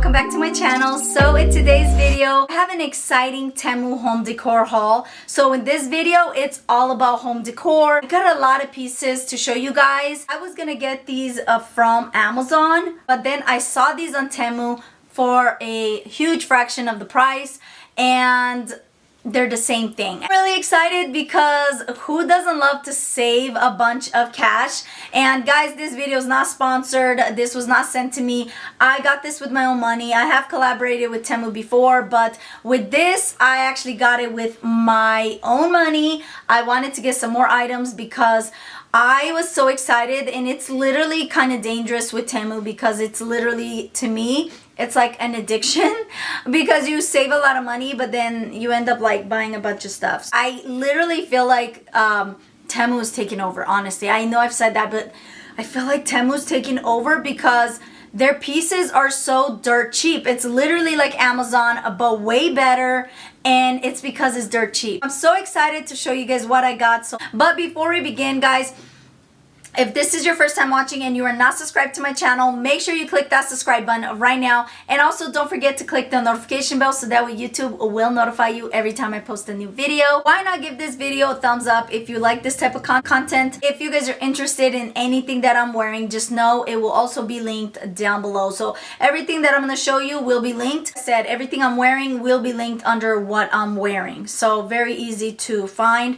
welcome back to my channel. So in today's video, I have an exciting Temu home decor haul. So in this video, it's all about home decor. I got a lot of pieces to show you guys. I was gonna get these from Amazon, but then I saw these on Temu for a huge fraction of the price, and they're the same thing. I'm really excited because who doesn't love to save a bunch of cash? And guys, this video is not sponsored. This was not sent to me. I got this with my own money. I have collaborated with Temu before, but with this, I actually got it with my own money. I wanted to get some more items because I was so excited, and it's literally kind of dangerous with Temu because it's literally, to me, it's like an addiction because you save a lot of money, but then you end up like buying a bunch of stuff. I literally feel like Temu is taking over, honestly. I know I've said that, but I feel like Temu is taking over because their pieces are so dirt cheap. It's literally like Amazon, but way better, and it's because it's dirt cheap. I'm so excited to show you guys what I got. But before we begin, guys, if this is your first time watching and you are not subscribed to my channel, make sure you click that subscribe button right now. And also don't forget to click the notification bell so that way YouTube will notify you every time I post a new video. Why not give this video a thumbs up if you like this type of content? If you guys are interested in anything that I'm wearing, just know it will also be linked down below. So everything that I'm going to show you will be linked. I said everything I'm wearing will be linked under what I'm wearing. So very easy to find.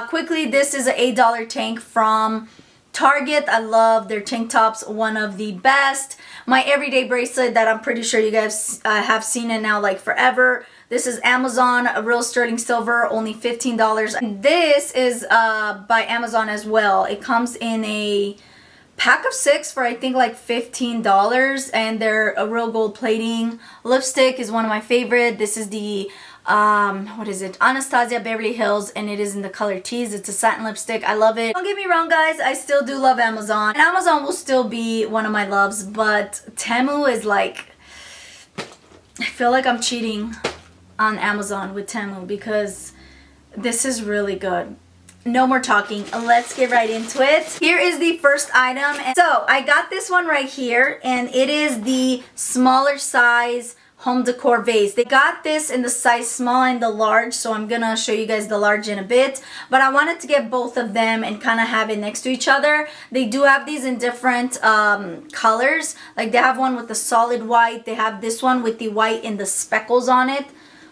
Quickly, this is an $8 tank from Target. I love their tank tops, one of the best. My everyday bracelet that I'm pretty sure you guys have seen it now like forever. This is Amazon, a real sterling silver, only $15. And this is by Amazon as well. It comes in a pack of 6 for I think like $15, and they're a real gold plating. Lipstick is one of my favorite. This is the what is it, Anastasia Beverly Hills, and it is in the color Tease. It's a satin lipstick. I love it. Don't get me wrong, guys, I still do love Amazon, and Amazon will still be one of my loves, but Temu is like, I feel like I'm cheating on Amazon with Temu because this is really good. No more talking, let's get right into it. Here is the first item. And so I got this one right here, and it is the smaller size home decor vase. They got this in the size small and the large, so I'm gonna show you guys the large in a bit, but I wanted to get both of them and kind of have it next to each other. They do have these in different colors. Like they have one with the solid white, they have this one with the white and the speckles on it.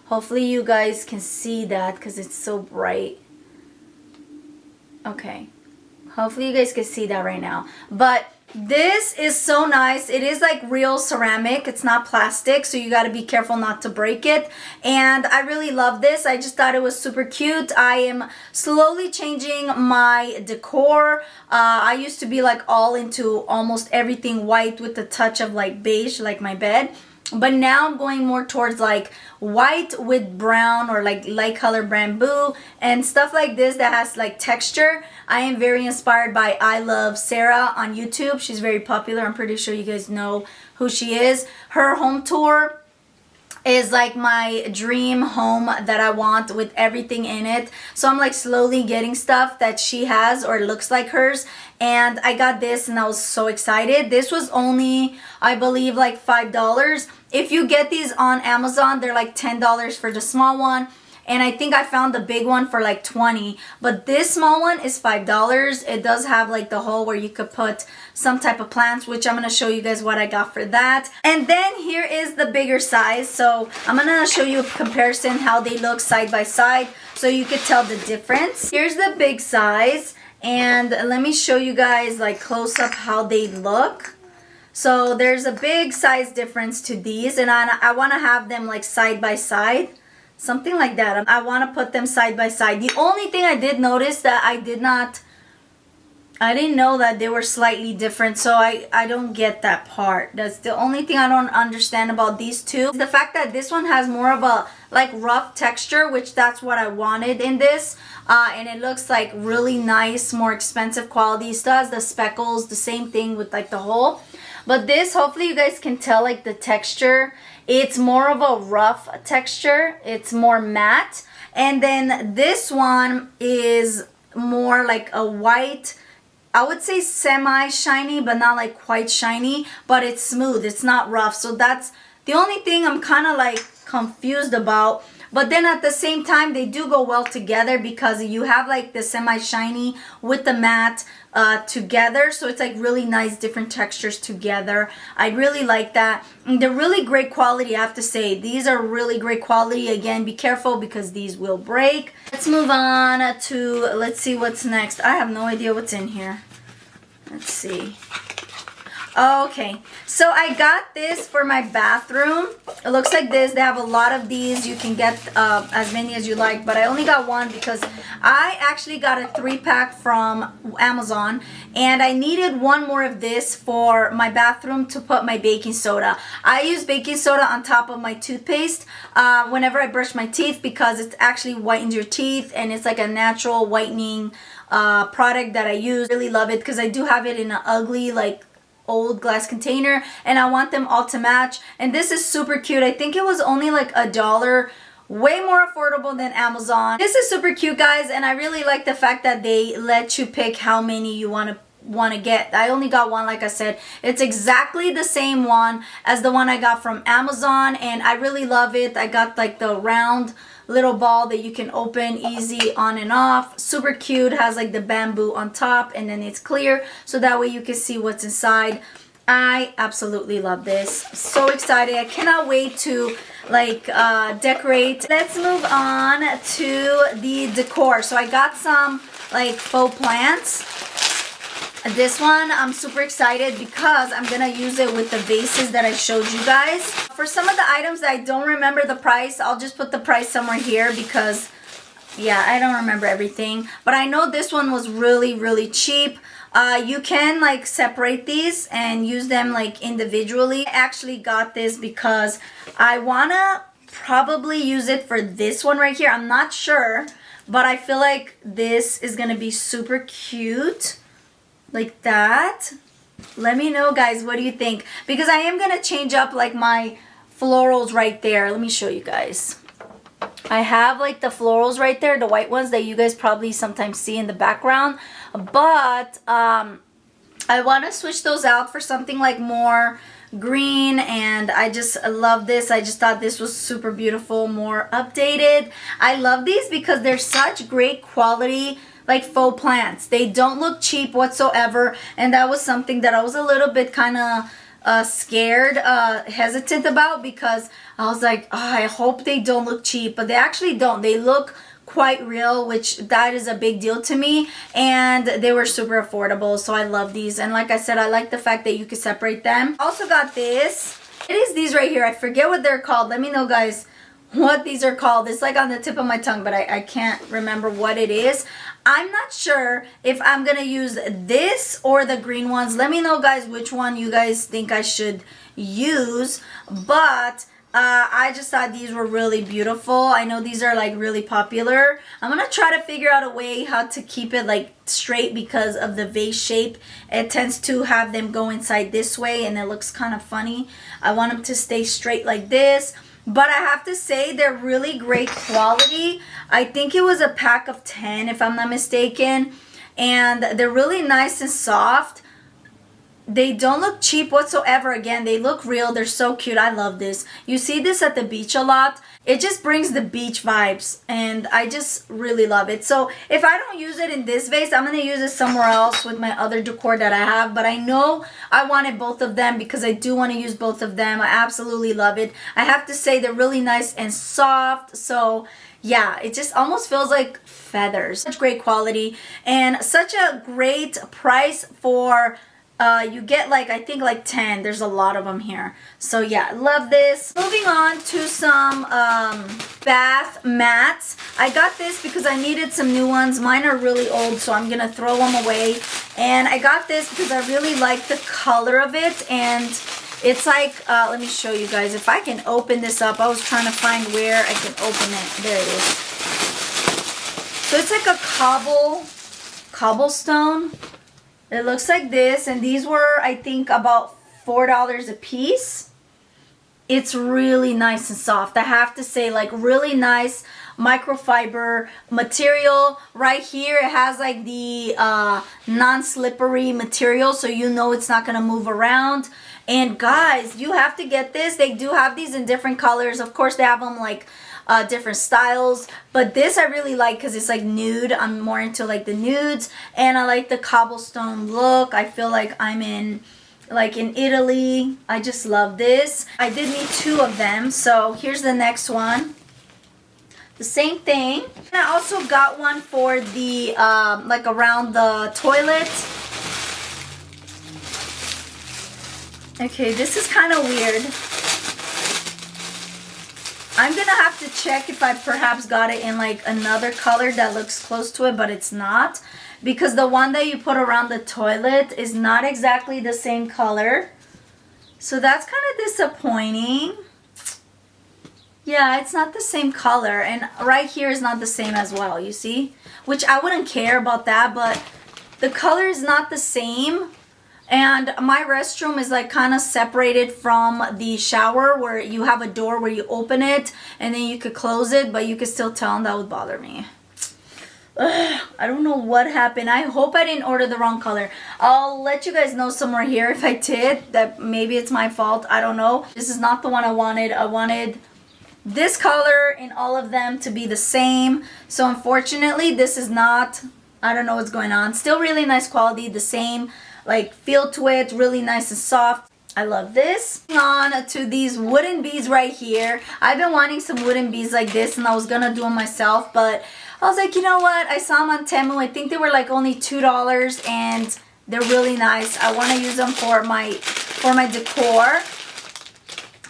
Hopefully you guys can see that because it's so bright. Okay, hopefully you guys can see that right now. But this is so nice. It is like real ceramic. It's not plastic, so you got to be careful not to break it. And I really love this. I just thought it was super cute. I am slowly changing my decor. I used to be like all into almost everything white with a touch of like beige, like my bed. But now I'm going more towards like white with brown or like light color bamboo and stuff like this that has like texture. I am very inspired by I Love Sarah on YouTube. She's very popular. I'm pretty sure you guys know who she is. Her home tour is like my dream home that I want with everything in it. So I'm like slowly getting stuff that she has or looks like hers. And I got this and I was so excited. This was only, I believe, like $5. If you get these on Amazon, they're like $10 for the small one. And I think I found the big one for like $20, but this small one is $5. It does have like the hole where you could put some type of plants, which I'm going to show you guys what I got for that. And then here is the bigger size. So I'm going to show you a comparison how they look side by side so you could tell the difference. Here's the big size, and let me show you guys like close up how they look. So there's a big size difference to these, and I want to have them like side by side. Something like that. I want to put them side by side. The only thing I did notice that I didn't know that they were slightly different, so I don't get that part. That's the only thing I don't understand about these two. The fact that this one has more of a like rough texture, which that's what I wanted in this. And it looks like really nice, more expensive quality. Still has the speckles, the same thing with like the hole. But this, hopefully you guys can tell like the texture. It's more of a rough texture. It's more matte. And then this one is more like a white, I would say semi-shiny, but not like quite shiny. But it's smooth. It's not rough. So that's The only thing I'm kind of like confused about, but then at the same time they do go well together because you have like the semi-shiny with the matte together, so it's like really nice different textures together. I really like that. And they're really great quality, I have to say. These are really great quality. Again, be careful because these will break. Let's move on to, let's see what's next. I have no idea what's in here. Let's see. Okay, so I got this for my bathroom. It looks like this. They have a lot of these. You can get as many as you like, but I only got one because I actually got a 3-pack from Amazon, and I needed one more of this for my bathroom to put my baking soda. I use baking soda on top of my toothpaste whenever I brush my teeth because it actually whitens your teeth, and it's like a natural whitening product that I use. Really love it because I do have it in an ugly like old glass container, and I want them all to match. And this is super cute. I think it was only like $1, way more affordable than Amazon. This is super cute, guys, and I really like the fact that they let you pick how many you want to get. I only got one, like I said. It's exactly the same one as the one I got from Amazon, and I really love it. I got like the round little ball that you can open easy on and off. Super cute. Has like the bamboo on top, and then it's clear so that way you can see what's inside. I absolutely love this. So excited. I cannot wait to like decorate. Let's move on to the decor. So I got some like faux plants. This one I'm super excited because I'm gonna use it with the vases that I showed you guys. For some of the items that I don't remember the price, I'll just put the price somewhere here because yeah, I don't remember everything. But I know this one was really cheap. You can like separate these and use them like individually. I actually got this because I wanna probably use it for this one right here. I'm not sure, but I feel like this is gonna be super cute. Like that. Let me know, guys, what do you think? Because I am gonna change up like my florals right there. Let me show you guys. I have like the florals right there, the white ones that you guys probably sometimes see in the background, but I want to switch those out for something like more green, and I just love this. I just thought this was super beautiful, more updated. I love these because they're such great quality like faux plants. They don't look cheap whatsoever, and that was something that I was a little bit kind of scared, hesitant about, because I was like, oh, I hope they don't look cheap, but they actually don't. They look quite real, which that is a big deal to me, and they were super affordable, so I love these. And like I said, I like the fact that you can separate them. Also got this. It is these right here. I forget what they're called. Let me know, guys, what these are called. It's like on the tip of my tongue, but I can't remember what it is. I'm not sure if I'm gonna use this or the green ones. Let me know, guys, which one you guys think I should use, but I just thought these were really beautiful. I know these are like really popular. I'm gonna try to figure out a way how to keep it like straight because of the vase shape. It tends to have them go inside this way and it looks kind of funny. I want them to stay straight like this. But I have to say they're really great quality. I think it was a pack of 10 if I'm not mistaken. And they're really nice and soft. They don't look cheap whatsoever. Again, they look real. They're so cute. I love this. You see this at the beach a lot. It just brings the beach vibes, and I just really love it. So if I don't use it in this vase, I'm going to use it somewhere else with my other decor that I have. But I know I wanted both of them because I do want to use both of them. I absolutely love it. I have to say they're really nice and soft. So yeah, it just almost feels like feathers. Such great quality and such a great price for... you get like, I think like 10. There's a lot of them here. So yeah, love this. Moving on to some bath mats. I got this because I needed some new ones. Mine are really old, so I'm gonna throw them away. And I got this because I really like the color of it. And it's like, let me show you guys. If I can open this up. I was trying to find where I can open it. There it is. So it's like a cobblestone. It looks like this, and these were, I think, about $4 a piece. It's really nice and soft. I have to say, like, really nice microfiber material. Right here it has like the non-slippery material, so you know it's not gonna move around. And guys, you have to get this. They do have these in different colors. Of course, they have them like different styles, but this I really like because it's like nude. I'm more into like the nudes, and I like the cobblestone look. I feel like I'm in Italy. I just love this. I did need 2 of them, so here's the next one. The same thing. And I also got one for the like around the toilet. Okay, this is kind of weird. I'm gonna have to check if I perhaps got it in like another color that looks close to it, but it's not, because the one that you put around the toilet is not exactly the same color. So that's kind of disappointing. Yeah, it's not the same color, and right here is not the same as well, you see? Which I wouldn't care about that, but the color is not the same. And my restroom is like kind of separated from the shower, where you have a door where you open it and then you could close it, but you could still tell, and that would bother me. Ugh, I don't know what happened. I hope I didn't order the wrong color. I'll let you guys know somewhere here if I did, that maybe it's my fault. I don't know. This is not the one I wanted. I wanted this color in all of them to be the same. So unfortunately, this is not. I don't know what's going on. Still really nice quality, the same like feel to it, really nice and soft. I love this. On to these wooden beads right here. I've been wanting some wooden beads like this, and I was gonna do them myself, but I was like, you know what? I saw them on Temu. I think they were like only $2, and they're really nice. I want to use them for my decor,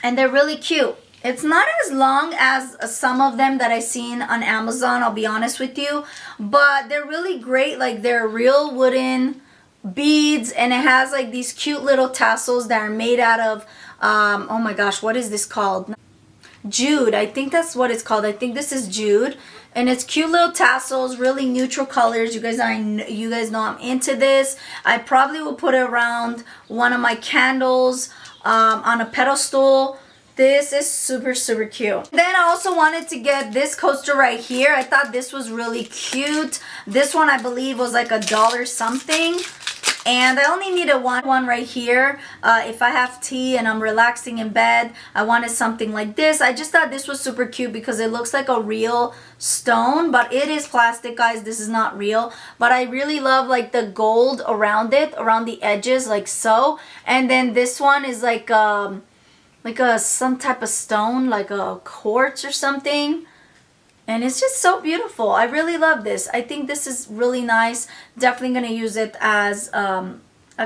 and they're really cute. It's not as long as some of them that I've seen on Amazon, I'll be honest with you, but they're really great. Like, they're real wooden beads, and it has like these cute little tassels that are made out of oh my gosh, what is this called? Jute. I think that's what it's called. I think this is jute, and it's cute little tassels, really neutral colors. You guys know I'm into this. I probably will put it around one of my candles, on a pedestal. This is super, super cute. Then I also wanted to get this coaster right here. I thought this was really cute. This one I believe was like $1 something. And I only needed one right here. If I have tea and I'm relaxing in bed, I wanted something like this. I just thought this was super cute because it looks like a real stone, but it is plastic, guys. This is not real. But I really love like the gold around it, around the edges, like so. And then this one is like some type of stone, like a quartz or something. And it's just so beautiful. I really love this. I think this is really nice. Definitely going to use it as a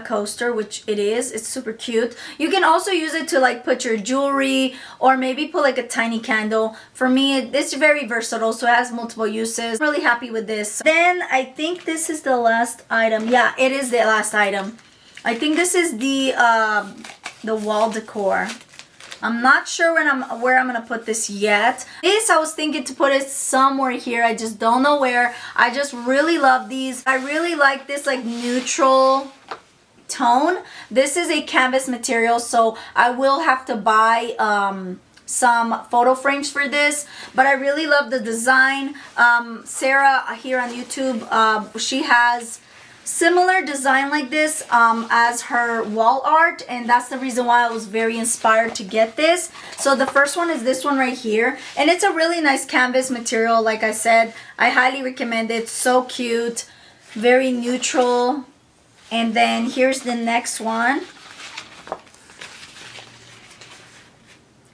coaster, which it is. It's super cute. You can also use it to like put your jewelry, or maybe put like a tiny candle. For me, it's very versatile, so it has multiple uses. Really happy with this. Then I think this is the last item. Yeah, it is the last item. I think this is the wall decor. I'm not sure where I'm gonna put this yet. This, I was thinking to put it somewhere here. I just don't know where. I just really love these. I really like this like neutral tone. This is a canvas material, so I will have to buy some photo frames for this, but I really love the design. Sarah here on YouTube, she has similar design like this as her wall art, and that's the reason why I was very inspired to get this. So the first one is this one right here, and it's a really nice canvas material. Like I said, I highly recommend it. So cute, very neutral. And then here's the next one.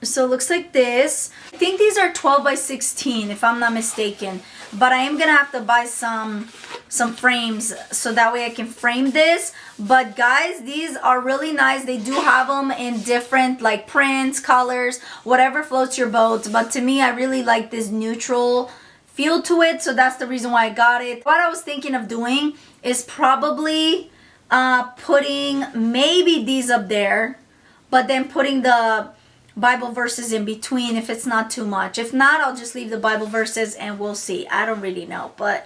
So it looks like this. I think these are 12 by 16 if I'm not mistaken, but I am gonna have to buy some frames so that way I can frame this. But guys, these are really nice. They do have them in different like prints, colors, whatever floats your boat. But to me, I really like this neutral feel to it, so that's the reason why I got it. What I was thinking of doing is probably putting maybe these up there, but then putting the Bible verses in between if it's not too much. If not, I'll just leave the Bible verses and we'll see. I don't really know, but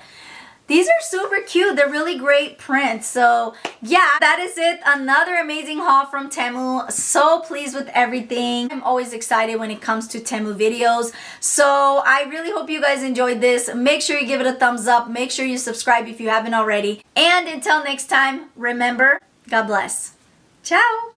These are super cute. They're really great prints. So yeah, that is it. Another amazing haul from Temu. So pleased with everything. I'm always excited when it comes to Temu videos. So I really hope you guys enjoyed this. Make sure you give it a thumbs up. Make sure you subscribe if you haven't already. And until next time, remember, God bless. Ciao.